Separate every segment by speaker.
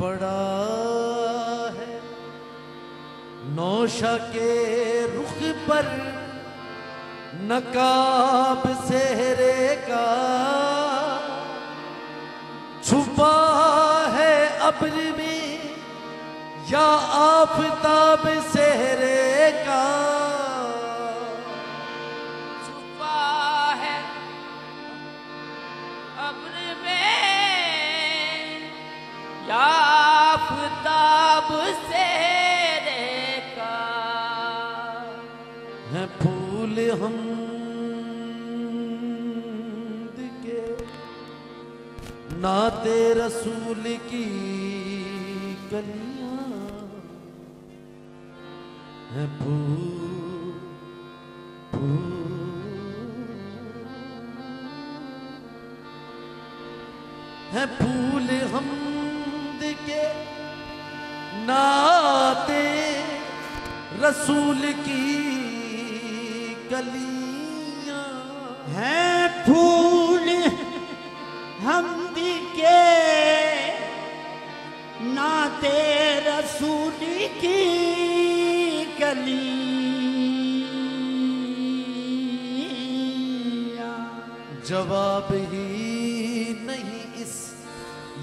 Speaker 1: पड़ा है नौशा के रुख पर नकाब सेहरे का, छुपा है अब्र में या आफताब सेहरे का,
Speaker 2: छुपा है अब्र में या आफताब सेहरे का,
Speaker 1: है फूल हमद के नाते रसूल की कलियां, है फूल है फूल हमद के नाते रसूल की कलियां,
Speaker 3: हैं फूल हमदी के नाते रसूल की कलियां।
Speaker 1: जवाब ही नहीं इस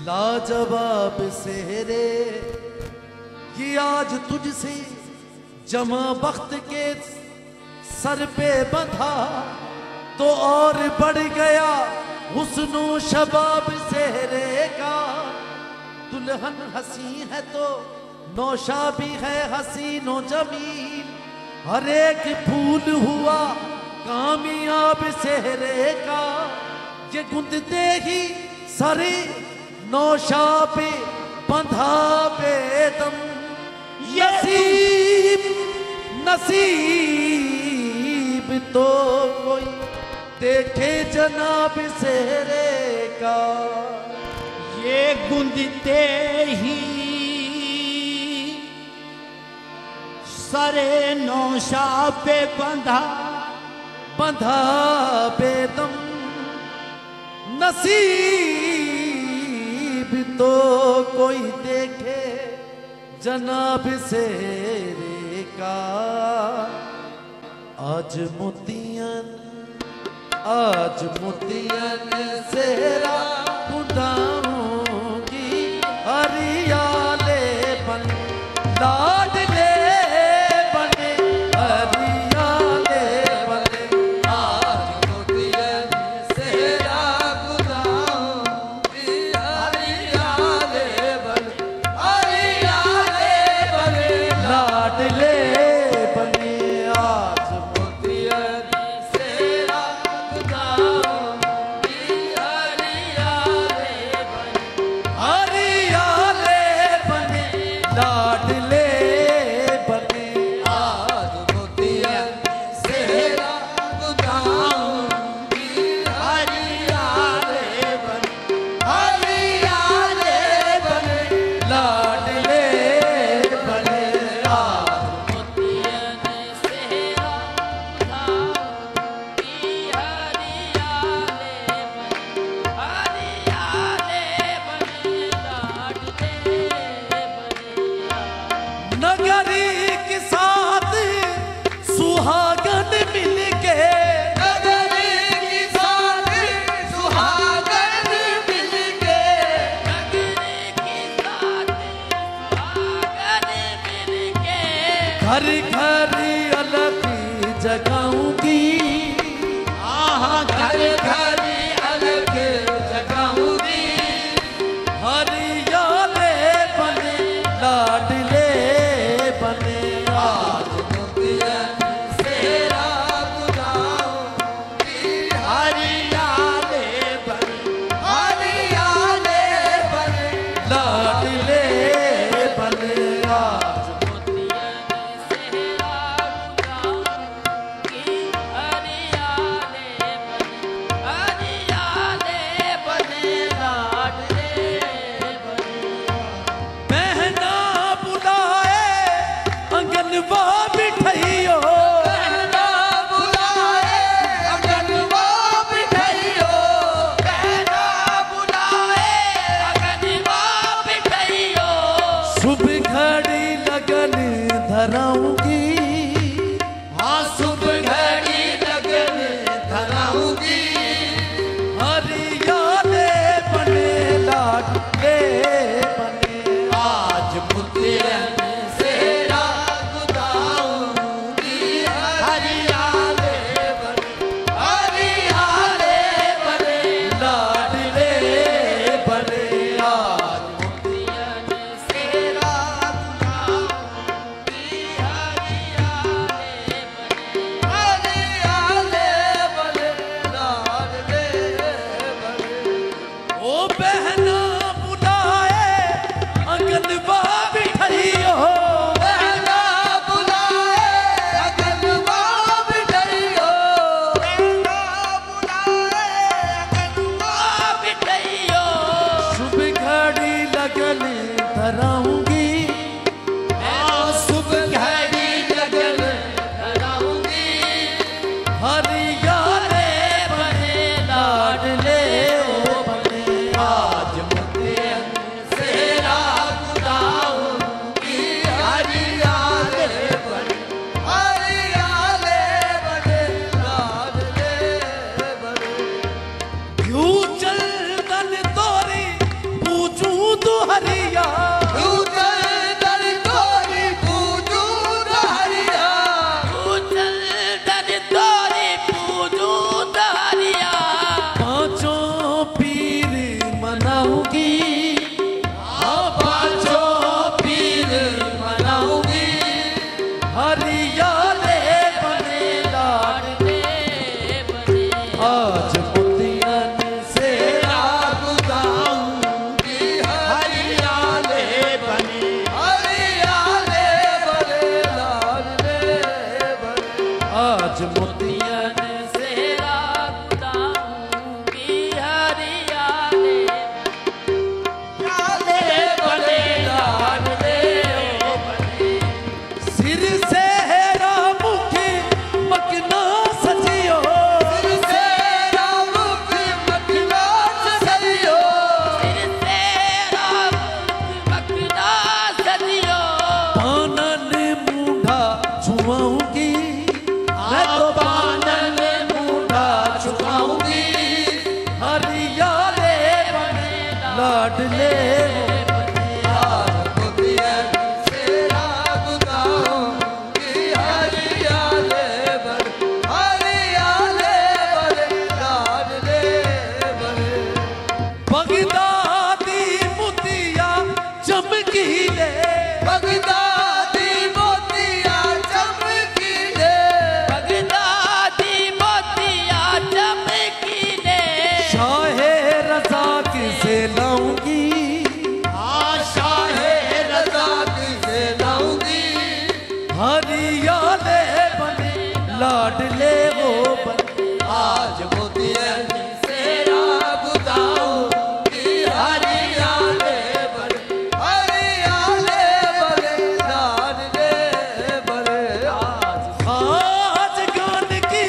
Speaker 1: लाजवाब सेहरे, ये आज तुझसे जमा बख्त के सर पे बंधा तो और बढ़ गया हुस्नो शबाब सेहरे का। दुल्हन हसी है तो नौशा भी है हसीनो जमील, हर एक फूल हुआ कामयाब सेहरे का। ये गुंदते ही सारे नौशा पे बंधा बेदम, नसीब नसीब तो कोई देखे जनाब सेहरे का।
Speaker 3: ये गुंदते ही सरे नौशा पे बंधा
Speaker 1: बेदम, नसीब तो कोई देखे जनाब सेहरे का। आज मोतियन सेहरा उड़ाऊंगी, हरियाले बन लाडले बने, हरियाले बने। आज मोतियन सेहरा उड़ाऊंगी, हरियाले बने, हरियाले बने, लाडले बने। आज मोतियन सेहरा उड़ाऊंगी, हरियाले हरियाले बने लाडले ओ बने आज मोतियन से रागुदाऊंगी हरियाले बने लाडले बने यूं चल दन तोरी पूछूं तू हरिया हरियाले बने लाडले बने आज मोतियन से रागुदाऊंगी हरियाले बने लाडले बने आज मोतियन से
Speaker 2: रागुदाऊंगी हरियाले
Speaker 1: बने लाडले बने सिर से रामुखी मकना सजियो पानन मुंडा छुआऊंगी मैं तो पानन मुंडा छुआऊंगी हरियाले बने लाडले बगदादी मोतिया चमकीले
Speaker 2: बगदादी मोतिया चमकीले
Speaker 1: शाहे रजा किसे लाऊंगी हरियाले बने लाडले वो बने
Speaker 2: आज मोतियन से रागुदाऊंगी हरियाले बने
Speaker 1: लाडले बने आज गान की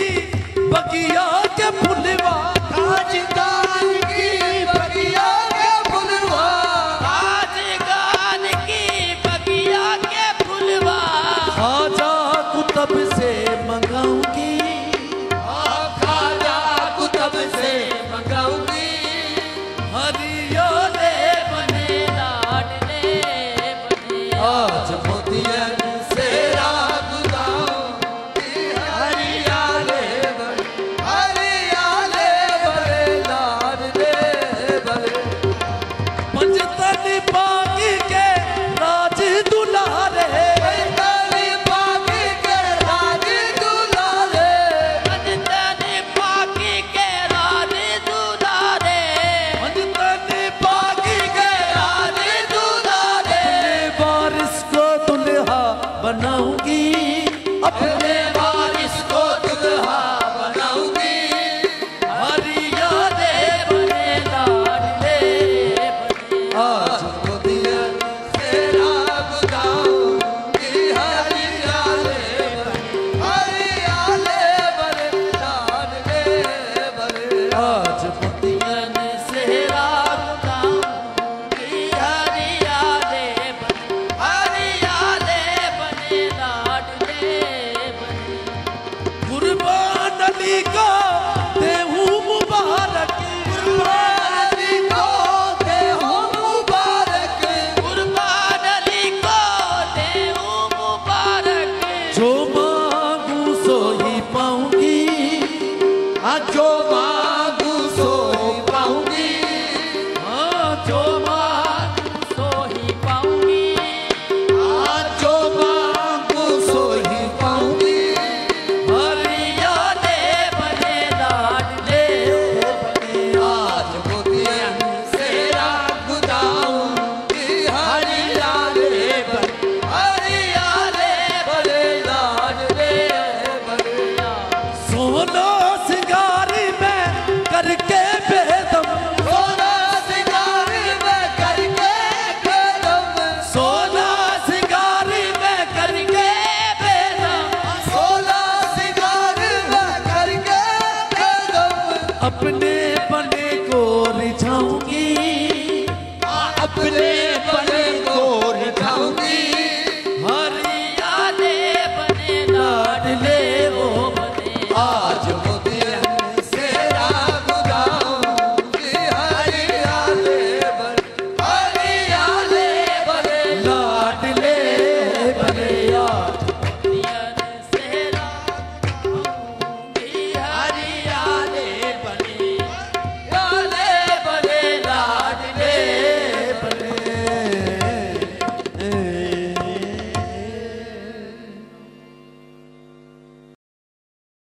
Speaker 1: बगिया के फुलवा
Speaker 2: आज गान की बगिया के फुलवा आज गान की बगिया के फुलवा
Speaker 1: खाजा कुतब से मंगाऊंगी
Speaker 2: खाजा कुतब से मंगाऊंगी
Speaker 1: हरियाले
Speaker 2: बने लाडले बने
Speaker 1: आज
Speaker 2: मोतियन से रागुदाऊंगी हरियाले बने
Speaker 1: लाडले बने पंजतन बागी के राज दुलारे
Speaker 2: पंजतन बागी के राज दुलारे पंजतन बागी के राज दुलारे
Speaker 1: पंजतन बागी के
Speaker 2: राज दुलारे
Speaker 1: बारिश को दुल्हा बनाऊंगी
Speaker 2: अपने वारिस को दुल्हा बनाऊंगी
Speaker 1: हरियाले
Speaker 2: बने लाडले बने
Speaker 1: आज
Speaker 2: मोतियन से रागुदाऊंगी हरियाले बने लाडले बने
Speaker 1: आज
Speaker 2: मोतियन से रागुदाऊंगी हरियाले बने लाडले बने
Speaker 1: कुर्बान अली को देहूं मुबारक
Speaker 2: कुर्बान अली को देहूं मुबारक कुर्बान अली को देहूं मुबारक
Speaker 1: जो मांगू सो ही पाऊंगी
Speaker 2: जो मांगू सो पाऊंगी जो मांगू सो ही पाऊंगी जो मांगू सो ही पाऊंगी
Speaker 1: हरियाले
Speaker 2: बने लाडले बने आज मोतियन से रागुदाऊंगी हरियाले बने
Speaker 1: लाडले बने सोनो सिंगारी में अपने